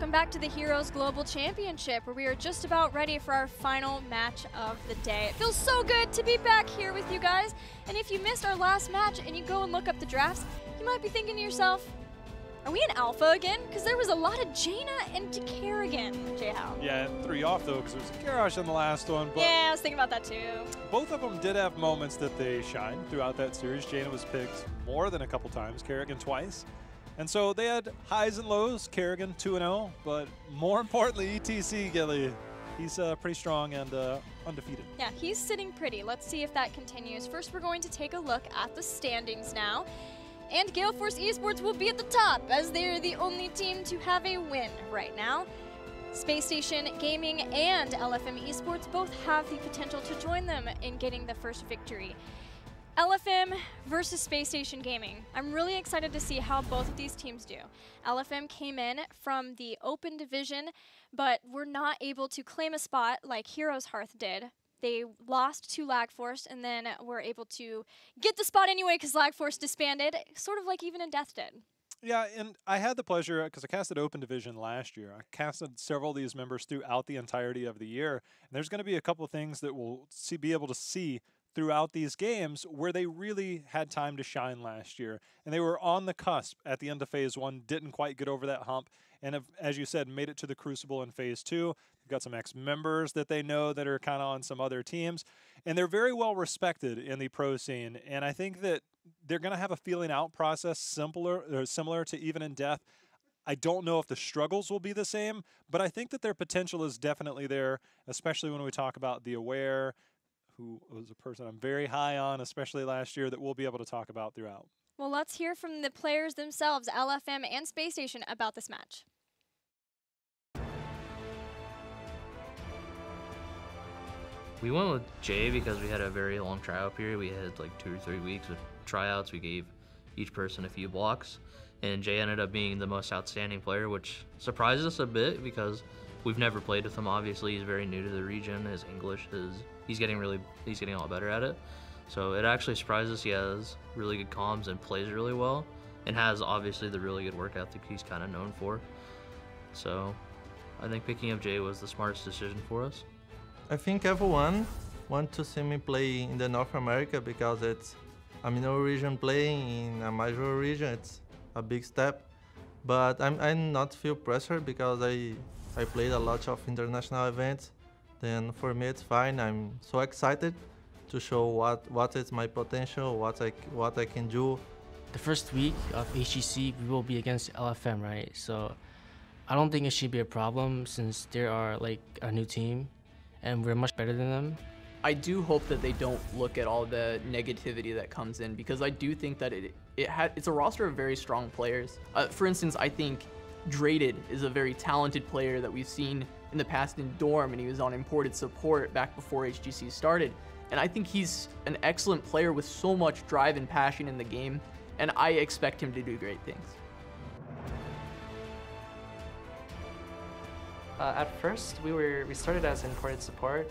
welcome back to the Heroes Global Championship, where we are just about ready for our final match of the day. It feels so good to be back here with you guys, and if you missed our last match and you go and look up the drafts, you might be thinking to yourself, are we in Alpha again? Because there was a lot of Jaina and Kerrigan, J-How. Yeah, 3 off though, because there was a Garrosh in the last one. But yeah, I was thinking about that too. Both of them did have moments that they shined throughout that series. Jaina was picked more than a couple times, Kerrigan twice. And so they had highs and lows, Kerrigan 2-0, but more importantly, ETC, Gilly, he's pretty strong and undefeated. Yeah, he's sitting pretty. Let's see if that continues. First, we're going to take a look at the standings now. And Gale Force Esports will be at the top, as they're the only team to have a win right now. SpaceStation Gaming and LFM Esports both have the potential to join them in getting the first victory. LFM versus SpaceStation Gaming. I'm really excited to see how both of these teams do. LFM came in from the open division, but were not able to claim a spot like Heroes Hearth did. They lost to LagForce and then were able to get the spot anyway because LagForce disbanded, sort of like Even in Death did. Yeah, and I had the pleasure, because I casted Open Division last year, I casted several of these members throughout the entirety of the year, and there's going to be a couple of things that we'll be able to see throughout these games where they really had time to shine last year. And they were on the cusp at the end of Phase 1, didn't quite get over that hump, and have, as you said, made it to the Crucible in Phase 2. They've got some ex-members that they know that are kind of on some other teams, and they're very well respected in the pro scene. And I think that they're going to have a feeling out process similar to Even in Death. I don't know if the struggles will be the same, but I think that their potential is definitely there, especially when we talk about the Aware, who was a person I'm very high on, especially last year, that we'll be able to talk about throughout. Well, let's hear from the players themselves, LFM and SpaceStation, about this match. We went with Jay because we had a very long tryout period. We had like 2 or 3 weeks of tryouts. We gave each person a few blocks, and Jay ended up being the most outstanding player, which surprised us a bit because we've never played with him. Obviously, he's very new to the region. His English he's getting a lot better at it. So it actually surprised us. He has really good comms and plays really well, and has obviously the really good work ethic he's kind of known for. So I think picking up Jay was the smartest decision for us. I think everyone wants to see me play in the North America because it's a minor region playing in a major region. It's a big step, but I'm not feel pressure because I played a lot of international events. Then for me it's fine. I'm so excited to show what is my potential, what I can do. The first week of HGC we will be against LFM, right? So I don't think it should be a problem since they are like a new team and we're much better than them. I do hope that they don't look at all the negativity that comes in, because I do think that it's a roster of very strong players. For instance, I think Draded is a very talented player that we've seen in the past in Dorm, and he was on imported support back before HGC started. And I think he's an excellent player with so much drive and passion in the game, and I expect him to do great things. At first, we started as imported support.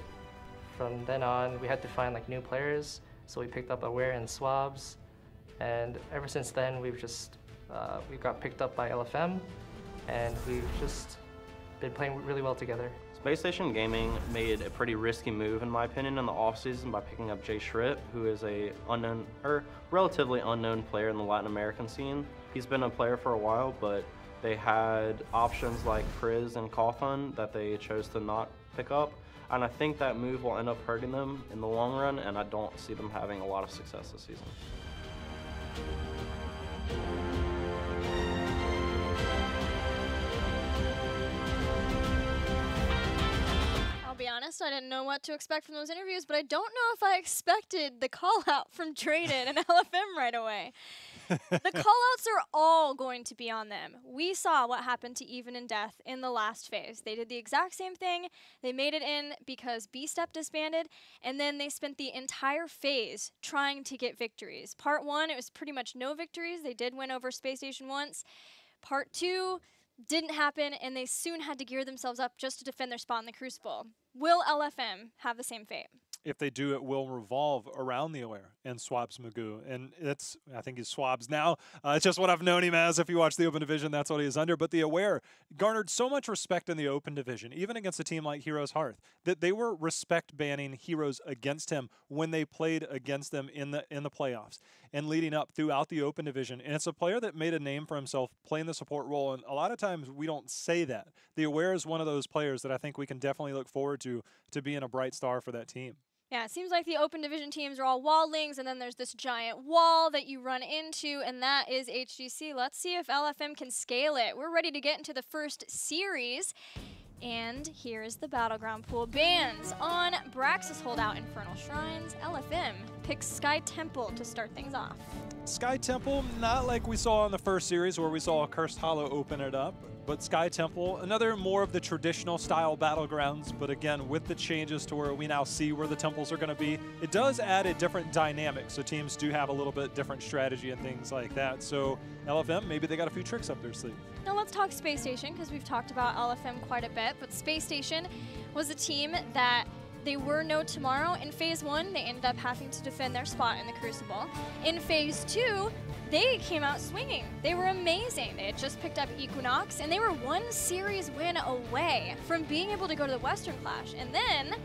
From then on, we had to find like new players, so we picked up Aware and Swabs, and ever since then, we got picked up by LFM, and we've just been playing really well together. SpaceStation Gaming made a pretty risky move, in my opinion, in the offseason by picking up Jay Schripp, who is a relatively unknown player in the Latin American scene. He's been a player for a while, but they had options like Frizz and Coffin that they chose to not pick up. And I think that move will end up hurting them in the long run, and I don't see them having a lot of success this season. I'll be honest, I didn't know what to expect from those interviews, but I don't know if I expected the call-out from Traded and LFM right away. The call-outs are all going to be on them. We saw what happened to Even in Death in the last phase. They did the exact same thing. They made it in because B-Step disbanded, and then they spent the entire phase trying to get victories. Part 1, it was pretty much no victories. They did win over SpaceStation once. Part 2 didn't happen, and they soon had to gear themselves up just to defend their spot in the Crucible. Will LFM have the same fate? If they do, it will revolve around the Aware. and Swabs Magoo. And I think he's Swabs now. It's just what I've known him as. If you watch the Open Division, that's what he is under. But the Aware garnered so much respect in the Open Division, even against a team like Heroes Hearth, that they were respect banning Heroes against him when they played against them in the playoffs and leading up throughout the Open Division. And it's a player that made a name for himself playing the support role. And a lot of times we don't say that. The Aware is one of those players that I think we can definitely look forward to being a bright star for that team. Yeah, it seems like the Open Division teams are all wallings, and then there's this giant wall that you run into, and that is HGC. Let's see if LFM can scale it. We're ready to get into the first series. And here is the Battleground pool. Bans on Braxis Holdout, Infernal Shrines. LFM picks Sky Temple to start things off. Sky Temple, not like we saw in the first series where we saw Cursed Hollow open it up, but Sky Temple, another more of the traditional style Battlegrounds, but again, with the changes to where we now see where the temples are going to be, it does add a different dynamic, so teams do have a little bit different strategy and things like that. So LFM, maybe they got a few tricks up their sleeve. Now let's talk SpaceStation, because we've talked about LFM quite a bit, but SpaceStation was a team that they were no tomorrow. In Phase 1, they ended up having to defend their spot in the Crucible. In Phase 2, they came out swinging. They were amazing. They had just picked up Equinox, and they were one series win away from being able to go to the Western Clash. And then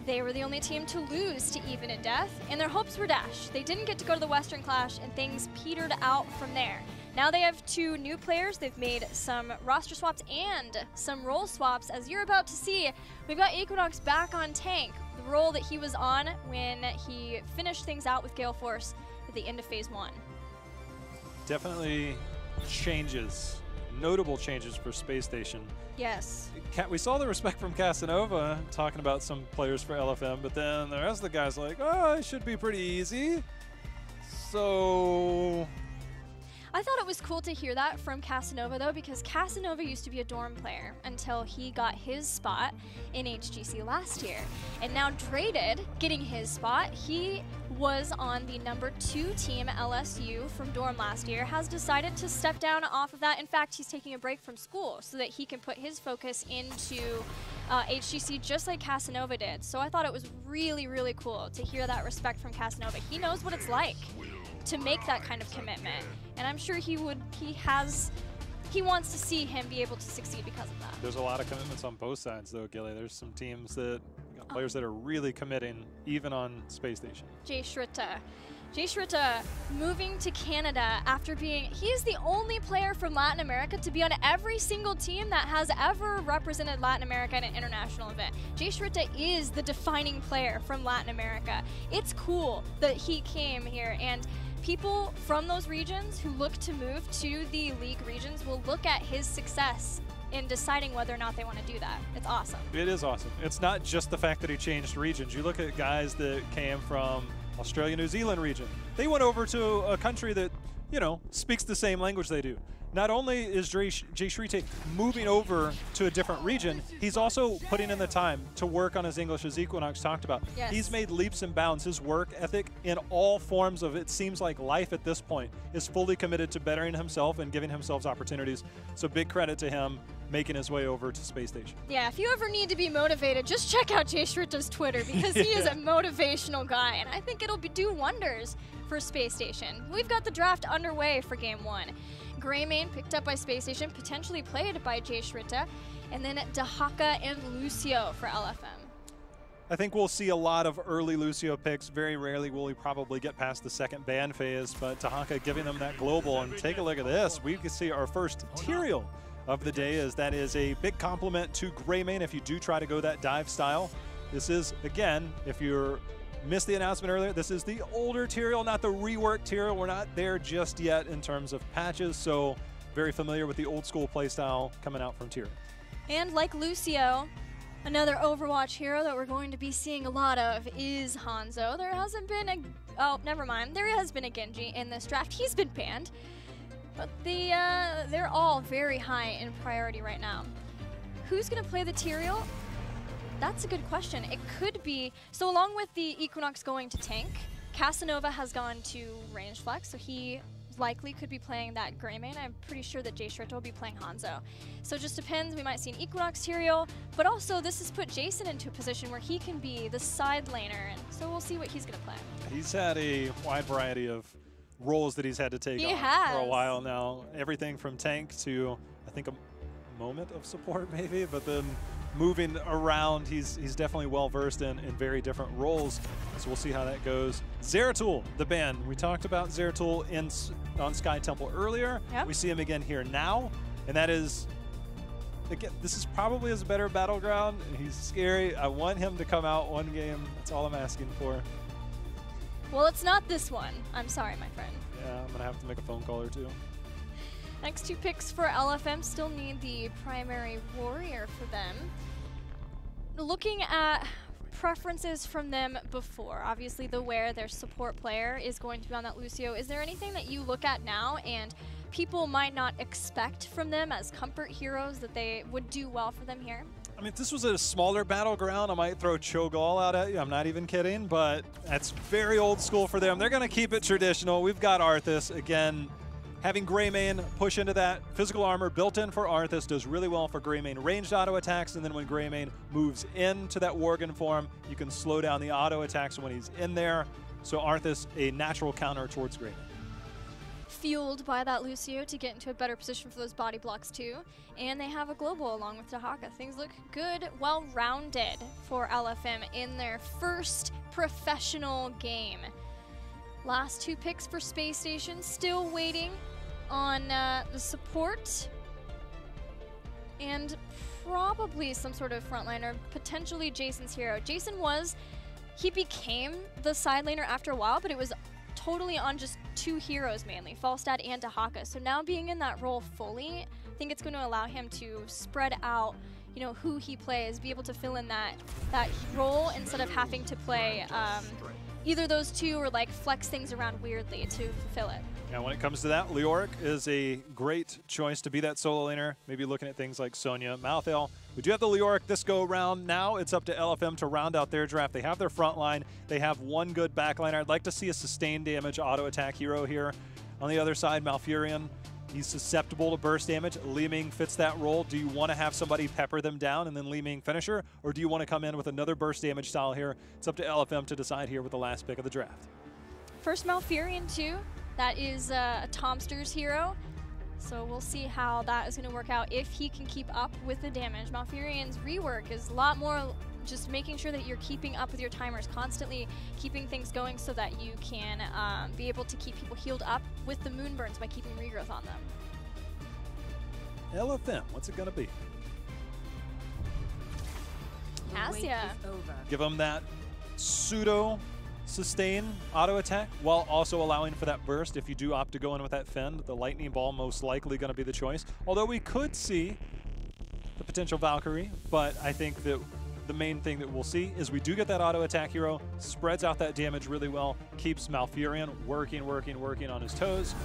they were the only team to lose to Even at Death, and their hopes were dashed. They didn't get to go to the Western Clash, and things petered out from there. Now they have 2 new players. They've made some roster swaps and some role swaps. As you're about to see, we've got Equinox back on tank, the role that he was on when he finished things out with Gale Force at the end of Phase 1. Definitely changes, notable changes for SpaceStation. Yes. We saw the respect from Casanova talking about some players for LFM, but then the rest of the guys like, oh, it should be pretty easy. So I thought it was cool to hear that from Casanova, though, because Casanova used to be a dorm player until he got his spot in HGC last year. And now Traded, getting his spot, he was on the number 2 team LSU from dorm last year, has decided to step down off of that. In fact, he's taking a break from school so that he can put his focus into HGC just like Casanova did. So I thought it was really, really cool to hear that respect from Casanova. He knows what it's like to make that kind of commitment. And I'm sure he wants to see him be able to succeed because of that. There's a lot of commitments on both sides, though, Gilly. There's some teams that got players that are really committing, even on SpaceStation. Jay Shrita moving to Canada after he is the only player from Latin America to be on every single team that has ever represented Latin America in an international event. Jay Shrita is the defining player from Latin America. It's cool that he came here, and people from those regions who look to move to the league regions will look at his success in deciding whether or not they want to do that. It's awesome. It is awesome. It's not just the fact that he changed regions. You look at guys that came from Australia, New Zealand region. They went over to a country that, speaks the same language they do. Not only is Jay Shrita moving over to a different region, he's also putting in the time to work on his English, as Equinox talked about. Yes. He's made leaps and bounds. His work ethic in all forms of, it seems like, life at this point is fully committed to bettering himself and giving himself opportunities. So big credit to him making his way over to SpaceStation. Yeah, if you ever need to be motivated, just check out Jay Shrita's Twitter, because he is a motivational guy, and I think it'll do wonders for SpaceStation. We've got the draft underway for Game 1. Greymane picked up by SpaceStation, potentially played by Jay Shrita, and then Dahaka and Lucio for LFM. I think we'll see a lot of early Lucio picks. Very rarely will he probably get past the second ban phase, but Dahaka giving them that global. And take a look at this. We can see our first Tyrael of the day, as that is a big compliment to Greymane if you do try to go that dive style. This is, again, if you're missed the announcement earlier, this is the older Tyrael, not the reworked Tyrael. We're not there just yet in terms of patches, so very familiar with the old school playstyle coming out from Tyrael. And like Lucio, another Overwatch hero that we're going to be seeing a lot of is Hanzo. There hasn't been there has been a Genji in this draft. He's been banned, but they're all very high in priority right now. Who's going to play the Tyrael? That's a good question. It could be, so along with the Equinox going to tank, Casanova has gone to range flex, so he likely could be playing that Greymane. I'm pretty sure that Jay Schritt will be playing Hanzo. So it just depends. We might see an Equinox Tyrael, but also this has put Jason into a position where he can be the side laner, and so we'll see what he's going to play. He's had a wide variety of roles that he's had to take on for a while now. Everything from tank to, I think, a moment of support maybe, but then moving around, he's definitely well-versed in very different roles, so we'll see how that goes. Zeratul, the ban. We talked about Zeratul on Sky Temple earlier. Yep. We see him again here now, and that is, again, this is probably his better battleground. He's scary. I want him to come out one game. That's all I'm asking for. Well, it's not this one. I'm sorry, my friend. Yeah, I'm going to have to make a phone call or two. Next 2 picks for LFM still need the primary warrior for them. Looking at preferences from them before, obviously the Where, their support player, is going to be on that Lucio. Is there anything that you look at now and people might not expect from them as comfort heroes that they would do well for them here? I mean, if this was a smaller battleground, I might throw Cho'Gall out at you. I'm not even kidding, but that's very old school for them. They're going to keep it traditional. We've got Arthas. Again, having Greymane push into that physical armor built in for Arthas does really well for Greymane ranged auto attacks, and then when Greymane moves into that Worgen form, you can slow down the auto attacks when he's in there. So Arthas, a natural counter towards Greymane. Fueled by that Lucio to get into a better position for those body blocks too. And they have a global along with Dahaka. Things look good, well-rounded for LFM in their first professional game. Last 2 picks for SpaceStation, still waiting on the support and probably some sort of frontliner, potentially Jason's hero. Jason he became the side laner after a while, but it was totally on just 2 heroes mainly, Falstad and Dahaka. So now being in that role fully, I think it's going to allow him to spread out, you know, who he plays, be able to fill in that role instead of having to play either those 2 or like flex things around weirdly to fulfill it. Yeah, when it comes to that, Leoric is a great choice to be that solo laner, maybe looking at things like Sonya, Malthael. We do have the Leoric this go around. Now it's up to LFM to round out their draft. They have their front line. They have one good backliner. I'd like to see a sustained damage auto attack hero here. On the other side, Malfurion, he's susceptible to burst damage. Li Ming fits that role. Do you want to have somebody pepper them down and then Li Ming finisher, or do you want to come in with another burst damage style here? It's up to LFM to decide here with the last pick of the draft. First Malfurion too. That is a Tomster's hero. So we'll see how that is going to work out if he can keep up with the damage. Malfurion's rework is a lot more just making sure that you're keeping up with your timers, constantly keeping things going so that you can be able to keep people healed up with the Moonburns by keeping regrowth on them. LFM, what's it going to be? Cassia. Give them that pseudo sustain auto attack while also allowing for that burst. If you do opt to go in with that Fend, the lightning ball most likely going to be the choice. Although we could see the potential Valkyrie, but I think that the main thing that we'll see is we do get that auto attack hero, spreads out that damage really well, keeps Malfurion working on his toes.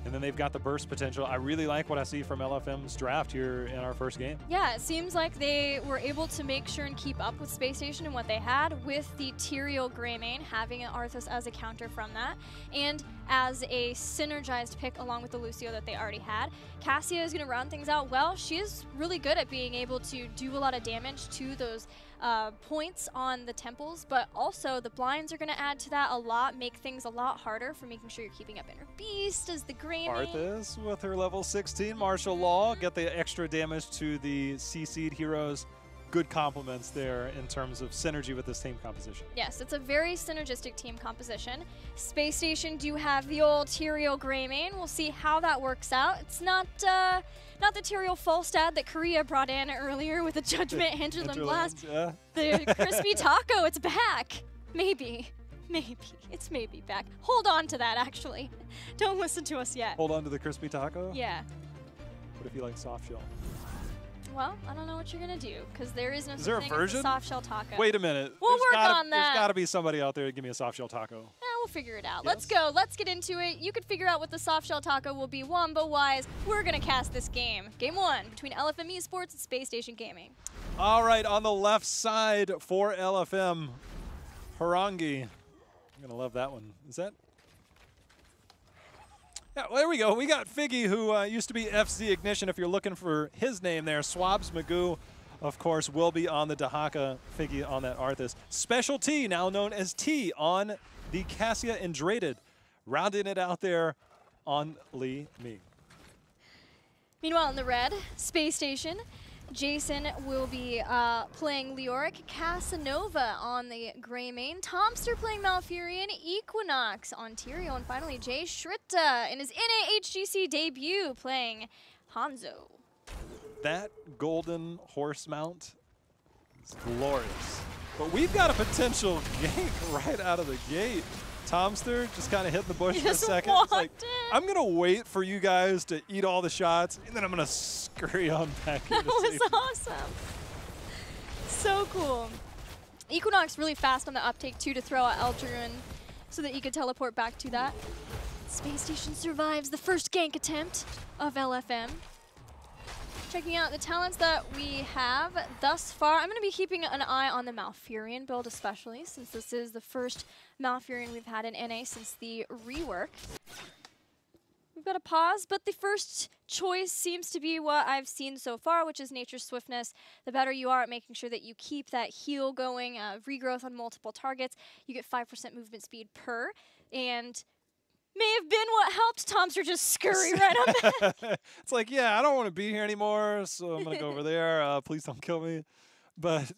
And then they've got the burst potential. I really like what I see from LFM's draft here in our first game. Yeah, it seems like they were able to make sure and keep up with SpaceStation and what they had with the Tyrael Greymane, having an Arthas as a counter from that, and as a synergized pick along with the Lucio that they already had. Cassia is going to round things out well. She is really good at being able to do a lot of damage to those points on the temples, but also the blinds are going to add to that a lot, make things a lot harder for making sure you're keeping up Inner Beast as the Greymane. Arthas with her level 16 martial law, get the extra damage to the CC'd heroes. Good compliments there in terms of synergy with this team composition. Yes, it's a very synergistic team composition. SpaceStation do have the old Tyrael Greymane. We'll see how that works out. It's not the Tyrael Falstad that Korea brought in earlier with the Judgment Hinterland Blast. Yeah. The Crispy Taco, it's back. Maybe. It's maybe back. Hold on to that, actually. Don't listen to us yet. Hold on to the Crispy Taco? Yeah. What if you like soft shell? Well, I don't know what you're going to do, because there is no Is there a such thing as version? a soft shell taco. Wait a minute. We'll work on that. There's got to be somebody out there to give me a soft shell taco. We'll figure it out. Yes. Let's go. Let's get into it. You could figure out what the soft shell taco will be. Wombo wise, we're going to cast this game. Game 1 between LFM Esports and SpaceStation Gaming. All right, on the left side for LFM, Harangi. I'm going to love that one. Is that? Yeah, well, there we go. We got Figgy, who used to be FC Ignition. If you're looking for his name there, Swabs Magoo, of course, will be on the Dahaka. Figgy on that Arthas. Special T, now known as T, on the Cassia Indraded. Rounding it out there on Lee Ming. Meanwhile, in the red, SpaceStation, Jason will be playing Leoric, Casanova on the gray main, Tomster playing Malfurion, Equinox on Tyrael, and finally Jay Shritta in his NA HGC debut playing Hanzo. That golden horse mount is glorious. But we've got a potential gank right out of the gate. Tomster just kind of hit the bush for a second. It's like, I'm going to wait for you guys to eat all the shots, and then I'm going to scurry on back here to safety. That was awesome. So cool. Equinox really fast on the uptake, too, to throw out Eldrin so that you could teleport back to that. SpaceStation survives the first gank attempt of LFM. Checking out the talents that we have thus far. I'm going to be keeping an eye on the Malfurion build especially, since this is the first Malfurion we've had in NA since the rework. We've got a pause, but the first choice seems to be what I've seen so far, which is Nature's Swiftness. The better you are at making sure that you keep that heal going, regrowth on multiple targets, you get 5% movement speed per, and may have been what helped Tomster just scurry right on back. It's like, yeah, I don't want to be here anymore, so I'm going to go over there. Please don't kill me. But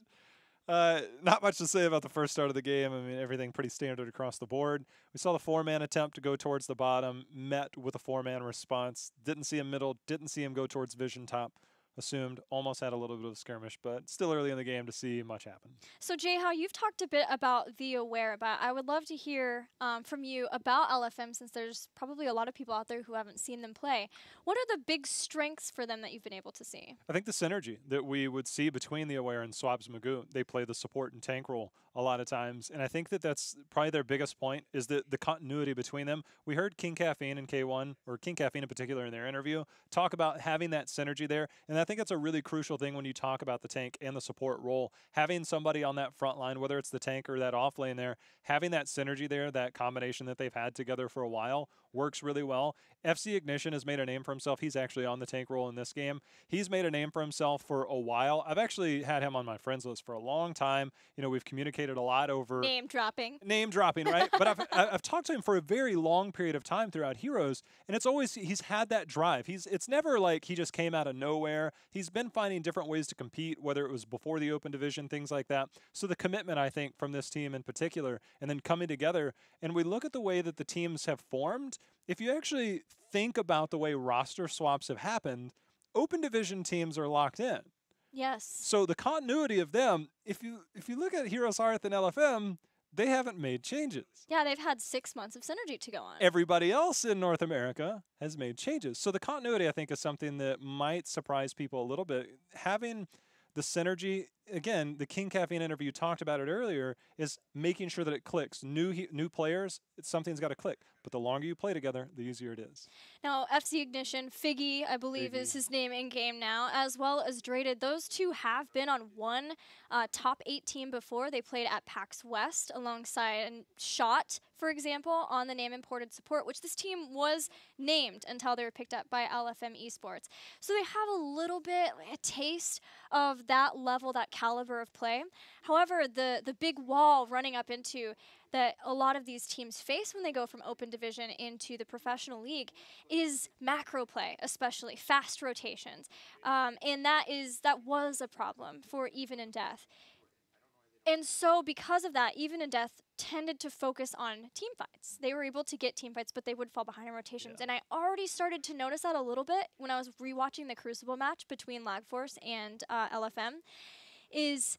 not much to say about the first start of the game. I mean, everything pretty standard across the board. We saw the 4-man attempt to go towards the bottom, met with a 4-man response. Didn't see him middle, didn't see him go towards vision top. Assumed, almost had a little bit of a skirmish, but still early in the game to see much happen. So Jay, how you've talked a bit about the Aware, but I would love to hear from you about LFM, since there's probably a lot of people out there who haven't seen them play. What are the big strengths for them that you've been able to see? I think the synergy that we would see between the Aware and Swabs Magoo. They play the support and tank role a lot of times, and I think that that's probably their biggest point, is the continuity between them. We heard King Caffeine and K1, or King Caffeine in particular in their interview, talk about having that synergy there, and I think that's a really crucial thing when you talk about the tank and the support role. Having somebody on that front line, whether it's the tank or that off lane there, having that synergy there, that combination that they've had together for a while, works really well. FC Ignition has made a name for himself. He's actually on the tank role in this game. He's made a name for himself for a while. I've actually had him on my friends list for a long time. You know, we've communicated a lot over... Name dropping. Name dropping, right? But I've talked to him for a very long period of time throughout Heroes, and it's always, he's had that drive. It's never like he just came out of nowhere. He's been finding different ways to compete, whether it was before the open division, things like that. So the commitment, I think, from this team in particular, and then coming together, and we look at the way that the teams have formed. If you actually think about the way roster swaps have happened, open division teams are locked in. Yes. So the continuity of them, if you look at Heroes Hearth and LFM, they haven't made changes. Yeah, they've had 6 months of synergy to go on. Everybody else in North America has made changes. So the continuity, I think, is something that might surprise people a little bit. Having the synergy, again, the King Caffeine interview talked about it earlier, is making sure that it clicks. New players, something's got to click. But the longer you play together, the easier it is. Now, FC Ignition, Figgy, I believe, is his name in-game now, as well as Draded. Those two have been on one top 8 team before. They played at PAX West alongside Shot, for example, on the name imported support, which this team was named until they were picked up by LFM Esports. So they have a little bit, a taste of that level, that caliber of play. However, the big wall running up into that a lot of these teams face when they go from open division into the professional league is macro play, especially fast rotations. And that was a problem for Even in Death. And so because of that, Even in Death tended to focus on team fights. They were able to get team fights, but they would fall behind in rotations. Yeah. And I already started to notice that a little bit when I was rewatching the Crucible match between LagForce and LFM, is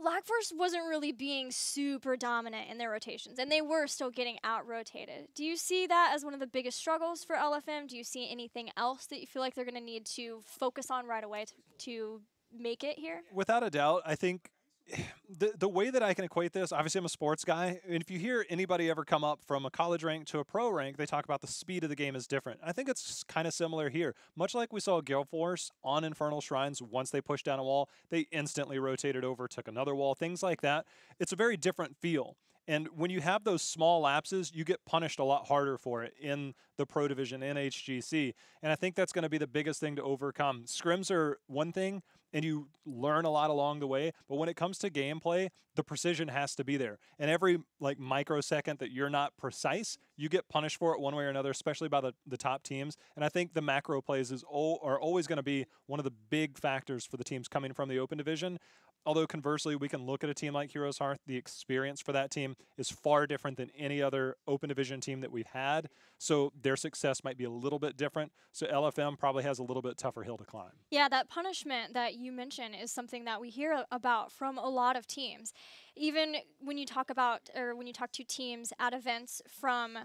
LagForce wasn't really being super dominant in their rotations, and they were still getting out-rotated. Do you see that as one of the biggest struggles for LFM? Do you see anything else that you feel like they're going to need to focus on right away to make it here? Without a doubt, I think the way that I can equate this, obviously I'm a sports guy, and if you hear anybody ever come up from a college rank to a pro rank, they talk about the speed of the game is different. I think it's kind of similar here. Much like we saw Gale Force on Infernal Shrines, once they pushed down a wall, they instantly rotated over, took another wall, things like that. It's a very different feel. And when you have those small lapses, you get punished a lot harder for it in the Pro Division, in HGC. And I think that's going to be the biggest thing to overcome. Scrims are one thing, and you learn a lot along the way. But when it comes to gameplay, the precision has to be there. And every microsecond that you're not precise, you get punished for it one way or another, especially by the top teams. And I think the macro plays are always going to be one of the big factors for the teams coming from the Open Division. Although conversely, we can look at a team like Heroes Hearth. The experience for that team is far different than any other Open Division team that we've had. So their success might be a little bit different. So LFM probably has a little bit tougher hill to climb. Yeah, that punishment that you mentioned is something that we hear about from a lot of teams. Even when you talk about, or when you talk to teams at events from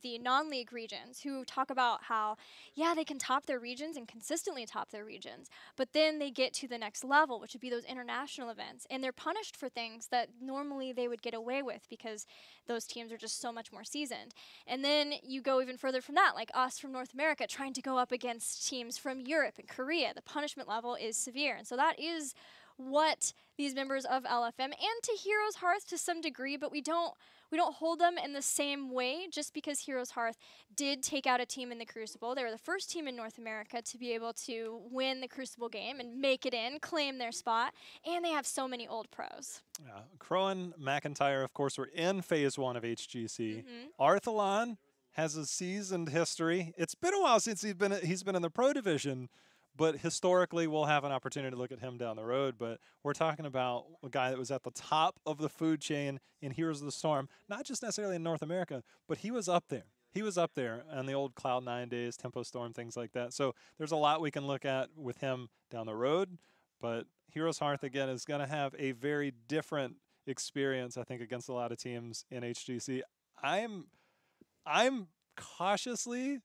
the non-league regions who talk about how, yeah, they can top their regions and consistently top their regions, but then they get to the next level, which would be those international events, and they're punished for things that normally they would get away with because those teams are just so much more seasoned. And then you go even further from that, like us from North America trying to go up against teams from Europe and Korea. The punishment level is severe, and so that is what these members of LFM and to Heroes Hearth to some degree, but we don't hold them in the same way just because Heroes Hearth did take out a team in the Crucible. They were the first team in North America to be able to win the Crucible game and make it in, claim their spot, and they have so many old pros. Yeah, Crow and McIntyre, of course, were in Phase 1 of HGC. Arthalon has a seasoned history. It's been a while since he's been in the Pro Division, but historically we'll have an opportunity to look at him down the road. But we're talking about a guy that was at the top of the food chain in Heroes of the Storm, not just necessarily in North America, but he was up there. He was up there on the old Cloud9 days, Tempo Storm, things like that. So there's a lot we can look at with him down the road. But Heroes Hearth, again, is going to have a very different experience, I think, against a lot of teams in HGC. I'm cautiously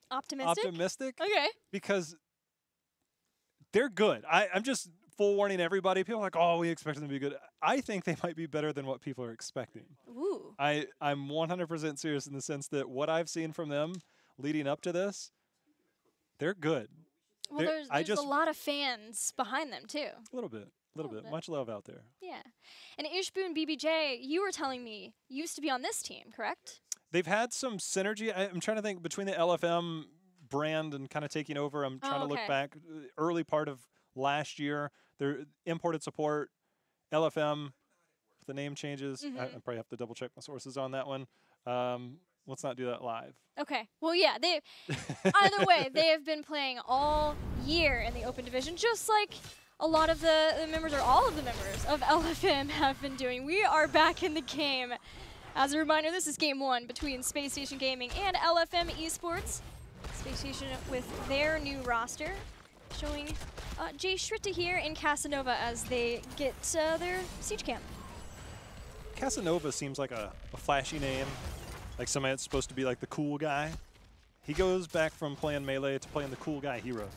optimistic. Okay. Because they're good. I'm just full warning everybody. People are like, oh, we expect them to be good. I think they might be better than what people are expecting. Ooh. I'm 100% serious in the sense that what I've seen from them leading up to this, they're good. Well, there's a lot of fans behind them, too. A little bit. Much love out there. Yeah. And Ishboon BBJ, you were telling me, used to be on this team, correct? They've had some synergy. I'm trying to think between the LFM brand and kind of taking over. I'm trying to look back. Early part of last year, their imported support, LFM, the name changes. I probably have to double check my sources on that one. Let's not do that live. Okay. Well, yeah, either way, they have been playing all year in the Open Division, just like a lot of the members, or all of the members of LFM have been doing. We are back in the game. As a reminder, this is Game 1 between SpaceStation Gaming and LFM Esports. SpaceStation with their new roster, showing Jay Schritta here in Casanova as they get their siege camp. Casanova seems like a flashy name, like somebody that's supposed to be like the cool guy. He goes back from playing Melee to playing the cool guy Heroes.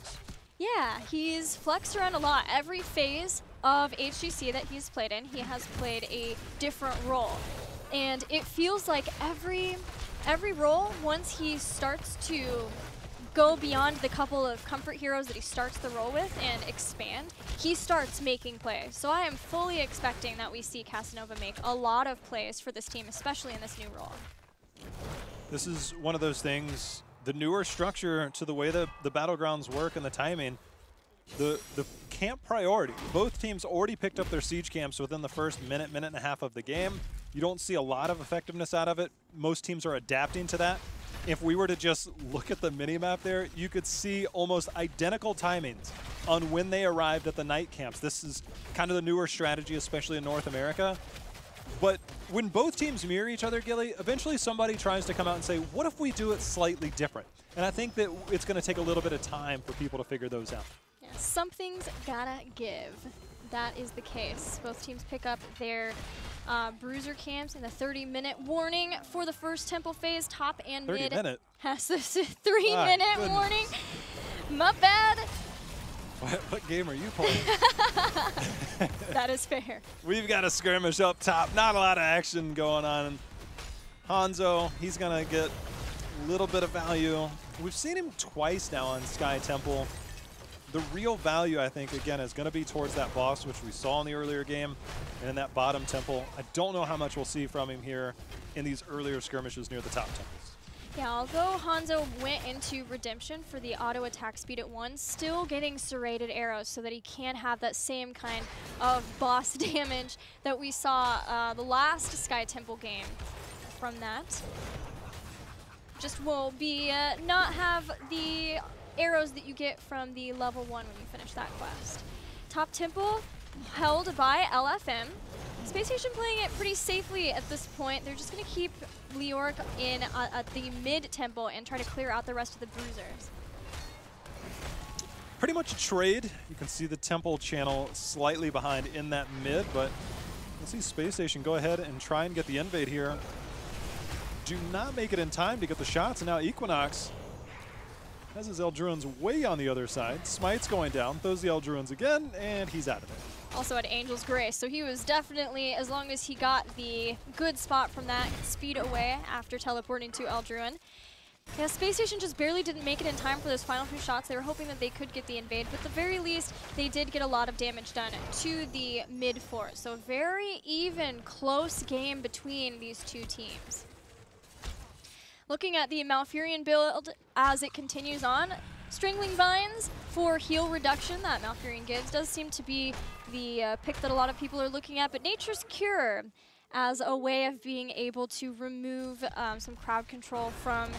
Yeah, he's flexed around a lot. Every phase of HGC that he's played in, he has played a different role. And it feels like every role, once he starts to go beyond the couple of comfort heroes that he starts the role with and expand, he starts making plays. So I am fully expecting that we see Casanova make a lot of plays for this team, especially in this new role. This is one of those things, the newer structure to the way the battlegrounds work and the timing, the camp priority. Both teams already picked up their siege camps within the first minute and a half of the game. You don't see a lot of effectiveness out of it. Most teams are adapting to that. If we were to just look at the minimap there, you could see almost identical timings on when they arrived at the night camps. This is kind of the newer strategy, especially in North America. But when both teams mirror each other, Gilly, eventually somebody tries to come out and say, what if we do it slightly different? And I think that it's going to take a little bit of time for people to figure those out. Yeah, something's gotta give. That is the case. Both teams pick up their bruiser camps in the 30-minute warning for the first tempo phase. Top and mid has this 3-minute warning. My bad. What game are you playing? That is fair. We've got a skirmish up top. Not a lot of action going on. Hanzo, he's going to get a little bit of value. We've seen him twice now on Sky Temple. the real value, I think, again, is going to be towards that boss, which we saw in the earlier game, and in that bottom temple. I don't know how much we'll see from him here in these earlier skirmishes near the top temples. Yeah, although Hanzo went into Redemption for the auto attack speed at 1, still getting serrated arrows so that he can have that same kind of boss damage that we saw the last Sky Temple game from that. Just will be not have the arrows that you get from the level 1 when you finish that quest. Top Temple held by LFM. SpaceStation playing it pretty safely at this point. They're just going to keep Leoric in at the mid-temple and try to clear out the rest of the bruisers. Pretty much a trade. You can see the temple channel slightly behind in that mid, but let's see SpaceStation go ahead and try and get the invade here. Do not make it in time to get the shots, and now Equinox has his Eldruins way on the other side. Smite's going down, throws the Eldruins again, and he's out of it. Also had Angel's Grace, so he was definitely, as long as he got the good spot from that, speed away after teleporting to Eldruin. Yeah, SpaceStation just barely didn't make it in time for those final few shots. They were hoping that they could get the invade, but at the very least, they did get a lot of damage done to the mid-fort. So a very even, close game between these two teams. Looking at the Malfurion build as it continues on, Strangling Vines for heal reduction that Malfurion gives does seem to be the pick that a lot of people are looking at, but Nature's Cure as a way of being able to remove some crowd control from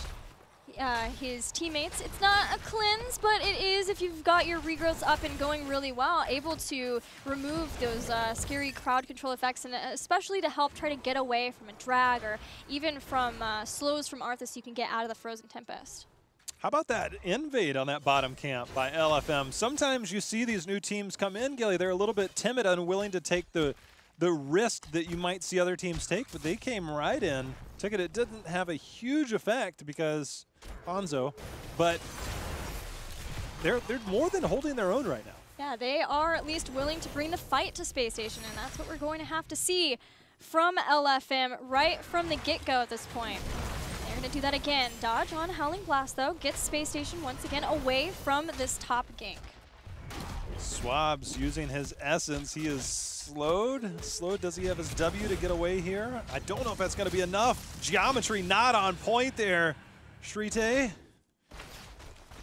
his teammates. It's not a cleanse, but it is, if you've got your regrowths up and going really well, able to remove those scary crowd control effects, and especially to help try to get away from a drag or even from slows from Arthas you can get out of the Frozen Tempest. How about that invade on that bottom camp by LFM? Sometimes you see these new teams come in, Gilly, they're a little bit timid, unwilling to take the risk that you might see other teams take, but they came right in, took it. It didn't have a huge effect because Hanzo, but they're more than holding their own right now. Yeah, they are at least willing to bring the fight to SpaceStation, and that's what we're going to have to see from LFM right from the get-go at this point. They're going to do that again. Dodge on Howling Blast, though, gets SpaceStation once again away from this top gank. Swab's using his essence. He is slowed. Slowed, does he have his W to get away here? I don't know if that's going to be enough. Geometry not on point there. Shrite,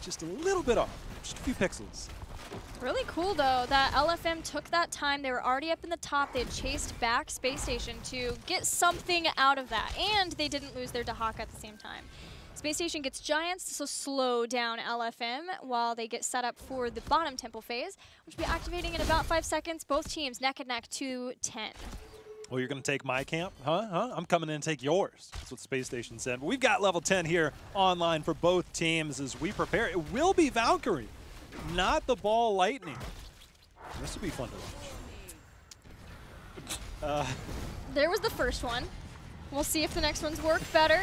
just a little bit off, just a few pixels. Really cool, though, that LFM took that time. They were already up in the top. They had chased back SpaceStation to get something out of that, and they didn't lose their Dahaka at the same time. SpaceStation gets Giants, so slow down LFM while they get set up for the bottom temple phase, which will be activating in about 5 seconds. Both teams neck and neck to 10. Well, you're going to take my camp? Huh? I'm coming in and take yours. That's what SpaceStation said. But we've got level 10 here online for both teams as we prepare. It will be Valkyrie, not the Ball Lightning. This will be fun to watch. There was the first one. We'll see if the next ones work better.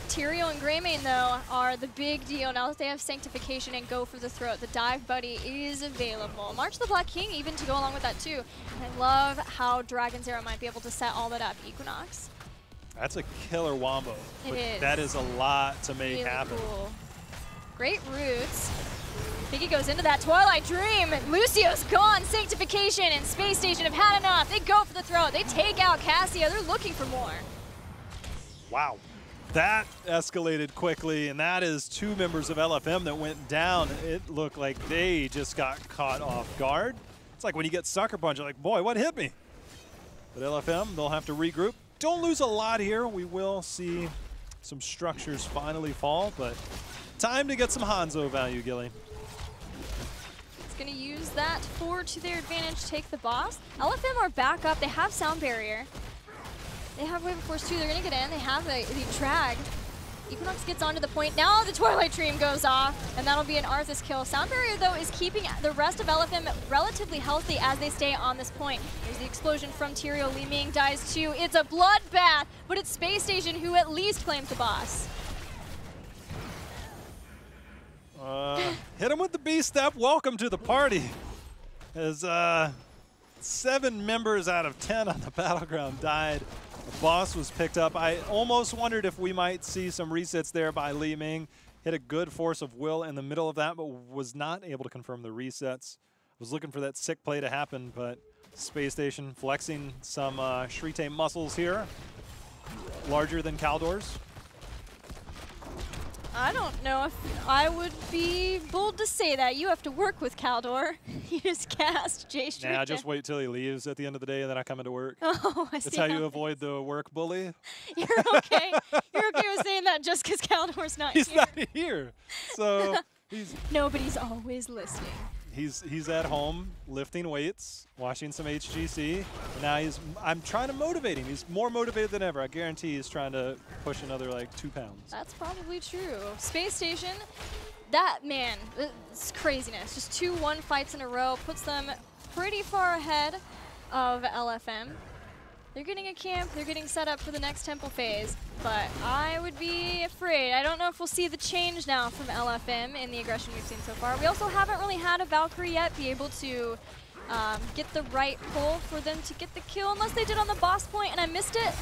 Tyrael and Greymane, though, are the big deal. Now that they have Sanctification and Go for the Throat, the Dive Buddy is available. March the Black King even to go along with that, too. And I love how Dragon's Arrow might be able to set all that up. Equinox. That's a killer wombo. It is. That is a lot to make really happen. Cool. Great roots. Piggy goes into that Twilight Dream. Lucio's gone. Sanctification and SpaceStation have had enough. They go for the Throat. They take out Cassia. They're looking for more. Wow. That escalated quickly, and that is 2 members of LFM that went down. It looked like they just got caught off guard. It's like when you get sucker punched, you're like, boy, what hit me? But LFM, they'll have to regroup. Don't lose a lot here. We will see some structures finally fall, but time to get some Hanzo value, Gilly. It's going to use that to their advantage, take the boss. LFM are back up. They have Sound Barrier. They have Wave of Force 2. They're going to get in. They have the drag. Equinox gets onto the point. Now the Twilight Dream goes off, and that'll be an Arthas kill. Sound Barrier, though, is keeping the rest of LFM relatively healthy as they stay on this point. There's the explosion from Tyrael. Li Ming dies too. It's a bloodbath, but it's SpaceStation who at least claims the boss. Hit him with the B-step. Welcome to the party. As 7 members out of 10 on the battleground died. The boss was picked up. I almost wondered if we might see some resets there by Li Ming. hit a good force of will in the middle of that, but was not able to confirm the resets. Was looking for that sick play to happen, but SpaceStation flexing some Shrite muscles here. Larger than Caldor's. I don't know if I would be bold to say that. You have to work with Caldor. You just cast J Street. Nah, just wait till he leaves at the end of the day and then I come into work. Oh, I see. That's how you avoid the work bully. You're okay. You're okay with saying that just because Caldor's not He's here. not here. So Nobody's always listening. he's at home lifting weights, watching some HGC. And now I'm trying to motivate him. He's more motivated than ever. I guarantee he's trying to push another like 2 pounds. That's probably true. SpaceStation, that man, it's craziness. Just 2-1 fights in a row puts them pretty far ahead of LFM. They're getting a camp, they're getting set up for the next temple phase, but I would be afraid. I don't know if we'll see the change now from LFM in the aggression we've seen so far. We also haven't really had a Valkyrie yet be able to get the right pull for them to get the kill, unless they did on the boss point and I missed it.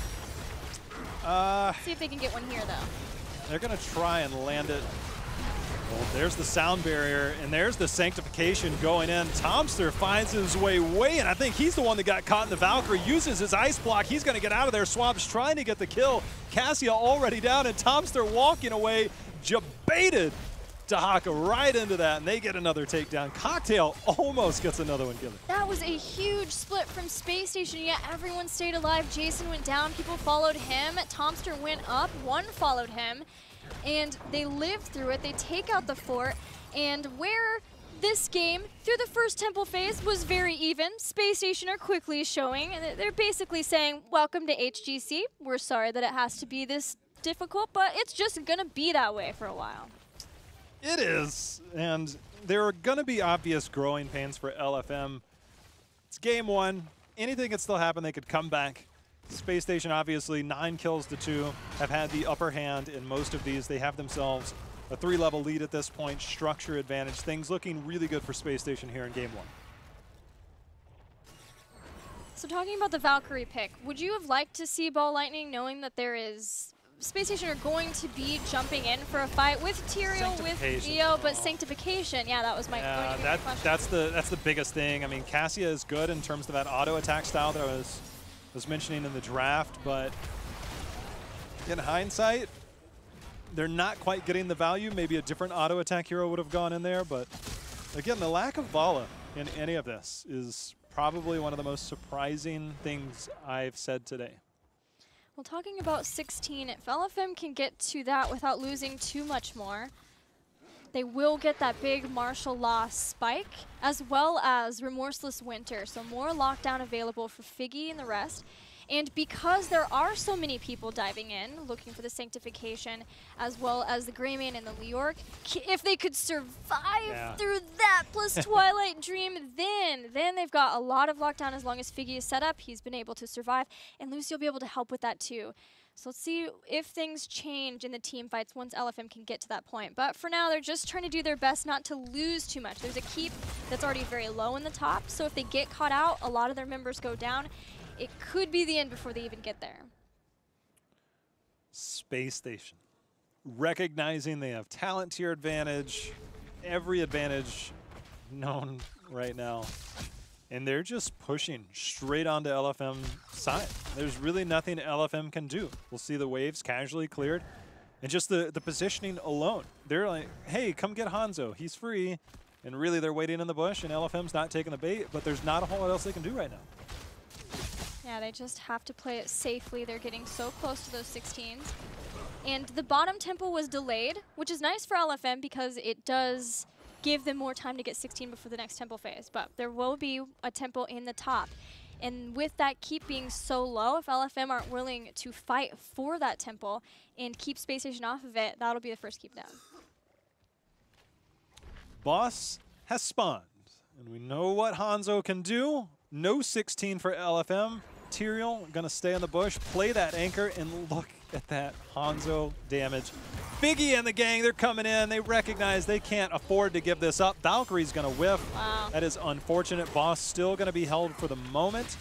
See if they can get one here though. They're gonna try and land it. Well, there's the sound barrier, and there's the sanctification going in. Tomster finds his way in. I think he's the one that got caught in the Valkyrie, uses his ice block. He's going to get out of there. Swab's trying to get the kill. Cassia already down, and Tomster walking away, jebaited Dahaka right into that, and they get another takedown. Cocktail almost gets another one given. That was a huge split from SpaceStation, yet everyone stayed alive. Jason went down, people followed him. Tomster went up, one followed him. And they live through it, they take out the fort, and where this game, through the first temple phase, was very even, SpaceStation are quickly showing, they're basically saying, welcome to HGC, we're sorry that it has to be this difficult, but it's just gonna be that way for a while. It is, and there are gonna be obvious growing pains for LFM. It's game 1, anything could still happen, they could come back. SpaceStation, obviously, 9 kills to 2, have had the upper hand in most of these. They have themselves a 3-level lead at this point, structure advantage. Things looking really good for SpaceStation here in game 1. So talking about the Valkyrie pick, would you have liked to see Ball Lightning knowing that there is... SpaceStation are going to be jumping in for a fight with Tyrael, with EO, but Sanctification, yeah, that was my question. That's the biggest thing. I mean, Cassia is good in terms of that auto attack style that I was mentioning in the draft, but in hindsight, they're not quite getting the value. Maybe a different auto attack hero would have gone in there, but again, the lack of Vala in any of this is probably one of the most surprising things I've said today. Well, talking about 16, if LFM can get to that without losing too much more, they will get that big martial law spike, as well as Remorseless Winter, so more lockdown available for Figgy and the rest. And because there are so many people diving in, looking for the Sanctification, as well as the Greymane and the Leoric, if they could survive through that plus Twilight Dream, then they've got a lot of lockdown as long as Figgy is set up. He's been able to survive, and Lucy will be able to help with that too. So let's see if things change in the team fights once LFM can get to that point. But for now, they're just trying to do their best not to lose too much. There's a keep that's already very low in the top, so if they get caught out, a lot of their members go down. It could be the end before they even get there. SpaceStation, recognizing they have talent tier advantage, every advantage known right now. And they're just pushing straight onto LFM side. There's really nothing LFM can do. We'll see the waves casually cleared. And just the positioning alone. They're like, hey, come get Hanzo. He's free. And really, they're waiting in the bush, and LFM's not taking the bait, but there's not a whole lot else they can do right now. Yeah, they just have to play it safely. They're getting so close to those 16s. And the bottom temple was delayed, which is nice for LFM because it does give them more time to get 16 before the next temple phase. But there will be a temple in the top. And with that keep being so low, if LFM aren't willing to fight for that temple and keep SpaceStation off of it, that'll be the first keep down. Boss has spawned, and we know what Hanzo can do. No 16 for LFM. Tyrael gonna stay in the bush, play that anchor, and look at that Hanzo damage. Figgy and the gang, they're coming in. They recognize they can't afford to give this up. Valkyrie's gonna whiff. Wow. That is unfortunate. Boss still gonna be held for the moment.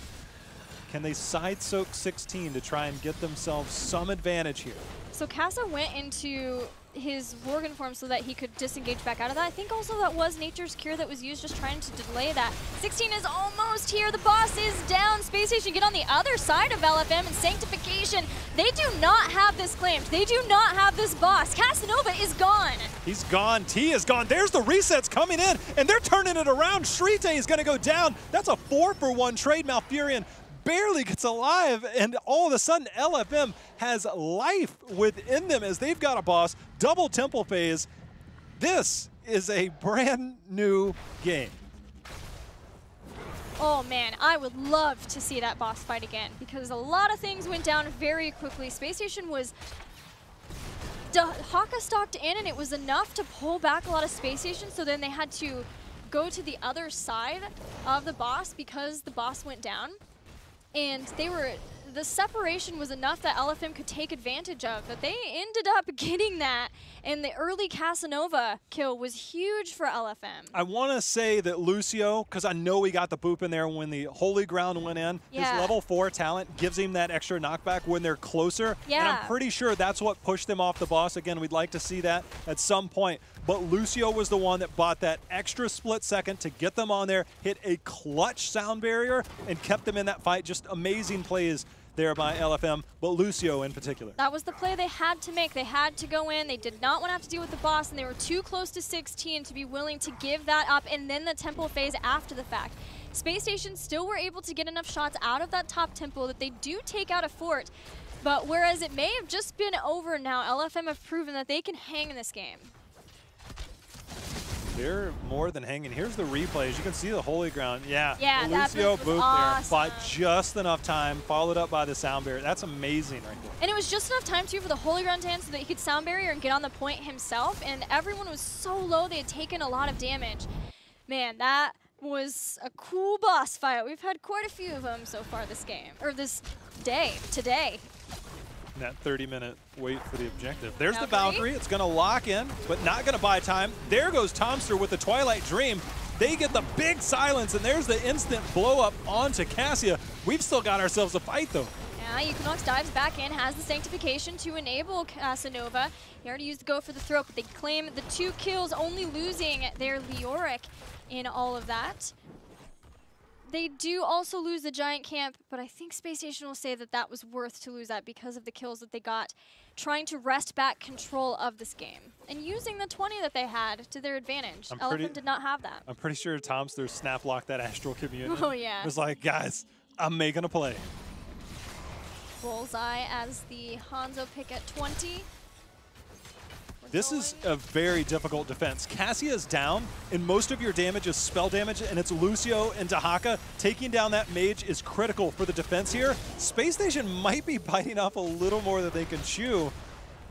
Can they side soak 16 to try and get themselves some advantage here? So Casa went into his Worgen form so that he could disengage back out of that. I think also that was Nature's Cure that was used, just trying to delay that. 16 is almost here. The boss is down. SpaceStation get on the other side of LFM, and Sanctification, they do not have this claimed. They do not have this boss. Casanova is gone. He's gone. T is gone. There's the resets coming in, and they're turning it around. Shrite is going to go down. That's a 4-for-1 trade. Malfurion barely gets alive, and all of a sudden LFM has life within them as they've got a boss. Double temple phase. This is a brand new game. Oh man, I would love to see that boss fight again, because a lot of things went down very quickly. SpaceStation was Haka stalked in, and it was enough to pull back a lot of SpaceStation, so then they had to go to the other side of the boss because the boss went down. And the separation was enough that LFM could take advantage of, but they ended up getting that, and the early Casanova kill was huge for LFM. I want to say that Lucio, because I know he got the boop in there when the Holy Ground went in, his level 4 talent gives him that extra knockback when they're closer, and I'm pretty sure that's what pushed them off the boss. Again, we'd like to see that at some point, but Lucio was the one that bought that extra split second to get them on there, hit a clutch sound barrier, and kept them in that fight. Just amazing plays there by LFM, but Lucio in particular. That was the play they had to make. They had to go in. They did not want to have to deal with the boss, and they were too close to 16 to be willing to give that up, and then the temple phase after the fact. SpaceStation still were able to get enough shots out of that top temple that they do take out a fort, but whereas it may have just been over now, LFM have proven that they can hang in this game. They're more than hanging. Here's the replays. You can see the Holy Ground. Yeah, the Lucio boop awesome. there. Bought just enough time, followed up by the sound barrier. That's amazing right there. And it was just enough time, too, for the Holy Ground to end so that he could sound barrier and get on the point himself. And everyone was so low, they had taken a lot of damage. Man, that was a cool boss fight. We've had quite a few of them so far this game, or this day, today. That 30-minute wait for the objective. There's the Valkyrie. It's going to lock in, but not going to buy time. There goes Tomster with the Twilight Dream. They get the big silence, and there's the instant blow-up onto Cassia. We've still got ourselves a fight, though. Yeah, Equinox dives back in, has the Sanctification to enable Casanova. He already used the go for the throat, but they claim the 2 kills, only losing their Leoric in all of that. They do also lose the Giant Camp, but I think SpaceStation will say that that was worth to lose that because of the kills that they got, trying to wrest back control of this game and using the 20 that they had to their advantage. LFM did not have that. I'm pretty sure Tomster snap locked that Astral Communion. Oh, yeah. It was like, guys, I'm making a play. Bullseye as the Hanzo pick at 20. This is a very difficult defense. Cassia is down, and most of your damage is spell damage, and it's Lucio and Dahaka. Taking down that mage is critical for the defense here. SpaceStation might be biting off a little more than they can chew.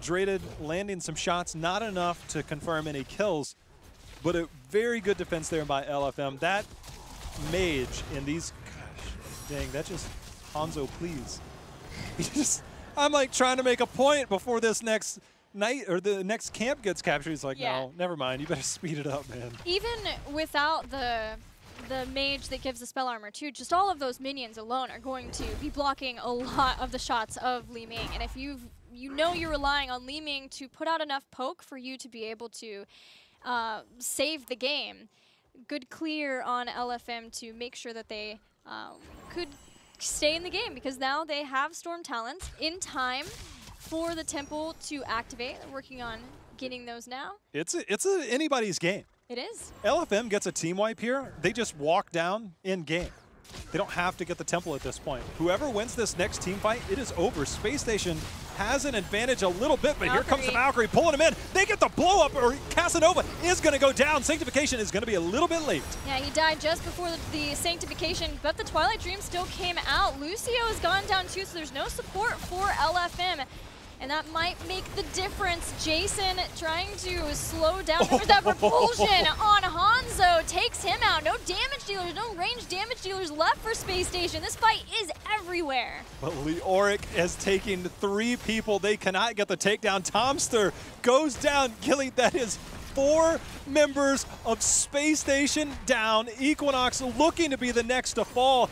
Draded landing some shots, not enough to confirm any kills, but a very good defense there by LFM. That mage in these, gosh, dang, that just, Hanzo, please. I'm like trying to make a point before this next night or the next camp gets captured. He's like, no, never mind. You better speed it up, man. Even without the mage that gives the spell armor too, just all of those minions alone are going to be blocking a lot of the shots of Li Ming. And if you know you're relying on Li Ming to put out enough poke for you to be able to save the game, good clear on LFM to make sure that they could stay in the game, because now they have Storm Talents in time for the temple to activate. They're working on getting those now. It's anybody's game. It is. LFM gets a team wipe here. They just walk down in game. They don't have to get the temple at this point. Whoever wins this next team fight, it is over. SpaceStation has an advantage a little bit, but here comes the Valkyrie pulling him in. They get the blow up, or Casanova is going to go down. Sanctification is going to be a little bit late. Yeah, he died just before the Sanctification, but the Twilight Dream still came out. Lucio has gone down too, so there's no support for LFM. And that might make the difference. Jason trying to slow down. There's that repulsion on Hanzo. Takes him out. No damage dealers, no range damage dealers left for SpaceStation. This fight is everywhere. But Leoric has taken 3 people. They cannot get the takedown. Tomster goes down, killing. That is 4 members of SpaceStation down. Equinox looking to be the next to fall.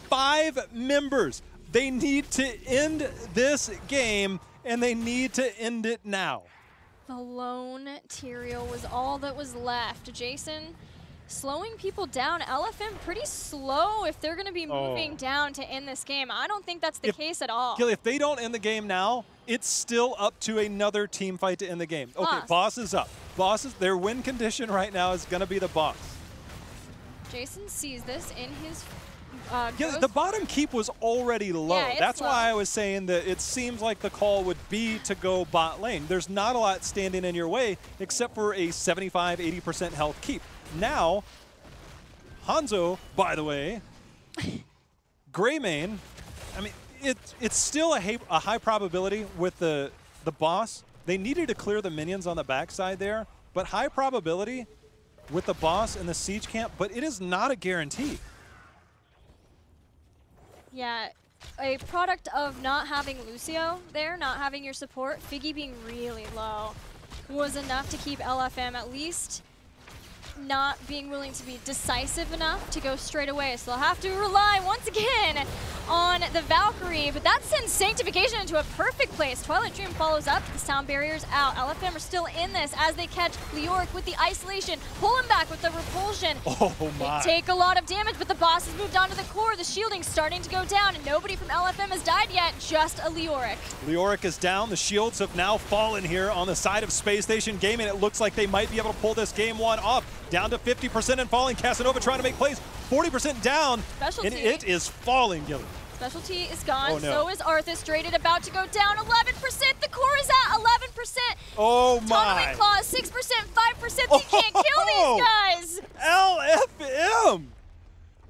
5 members. They need to end this game, and they need to end it now. The lone Tyrael was all that was left. Jason slowing people down. LFM pretty slow if they're going to be moving down to end this game. I don't think that's the case at all. Gil, if they don't end the game now, it's still up to another team fight to end the game. Okay, boss is up. Their win condition right now is going to be the boss. Jason sees this in his Yeah, the bottom keep was already low. Yeah, That's low. why I was saying that it seems like the call would be to go bot lane. There's not a lot standing in your way except for a 75-80% health keep. Now, Hanzo, by the way, Greymane, I mean, it's still a high probability with the boss. They needed to clear the minions on the backside there, but high probability with the boss and the siege camp, but it is not a guarantee. Yeah, a product of not having Lucio there, not having your support, Figgy being really low, was enough to keep LFM at least not being willing to be decisive enough to go straight away. So they'll have to rely once again on the Valkyrie, but that sends Sanctification into a perfect place. Twilight Dream follows up, the sound barrier's out. LFM are still in this as they catch Leoric with the isolation, pull him back with the repulsion. Oh my. They take a lot of damage, but the boss has moved on to the core. The shielding's starting to go down, and nobody from LFM has died yet, just a Leoric. Leoric is down. The shields have now fallen here on the side of SpaceStation Gaming. It looks like they might be able to pull this game one off. Down to 50% and falling. Casanova trying to make plays. 40% down. Specialty. And it is falling, Gilly. Specialty is gone. Oh, no. So is Arthas. Drated about to go down 11%. The core is at 11%. Oh my. Tunneling Claws 6%, 5%. They can't kill these guys. LFM.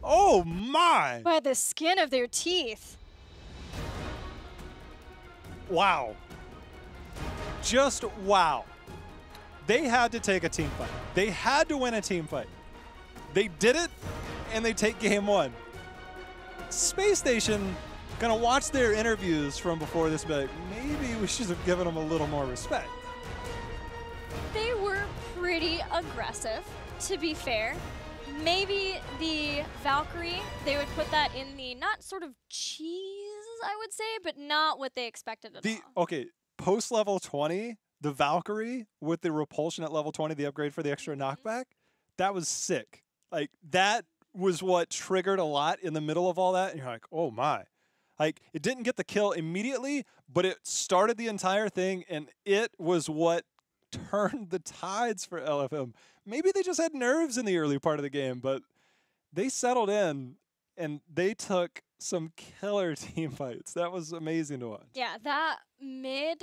Oh my. By the skin of their teeth. Wow. Just wow. They had to take a team fight. They had to win a team fight. They did it, and they take game one. SpaceStation gonna watch their interviews from before this, but maybe we should have given them a little more respect. They were pretty aggressive, to be fair. Maybe the Valkyrie, they would put that in the not sort of cheese, I would say, but not what they expected at all. Okay, post level 20, the Valkyrie with the repulsion at level 20, the upgrade for the extra knockback, that was sick. Like, that was what triggered a lot in the middle of all that. And you're like, oh my. Like, it didn't get the kill immediately, but it started the entire thing, and it was what turned the tides for LFM. Maybe they just had nerves in the early part of the game, but they settled in, and they took some killer team fights. That was amazing to watch. Yeah, that mid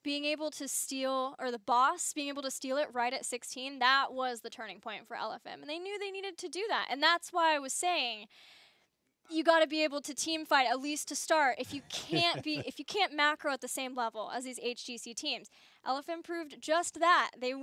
being able to steal, or the boss being able to steal it right at 16, that was the turning point for LFM. And they knew they needed to do that. And that's why I was saying, you got to be able to team fight at least to start. If you can't if you can't macro at the same level as these HGC teams. LFM proved just that. They win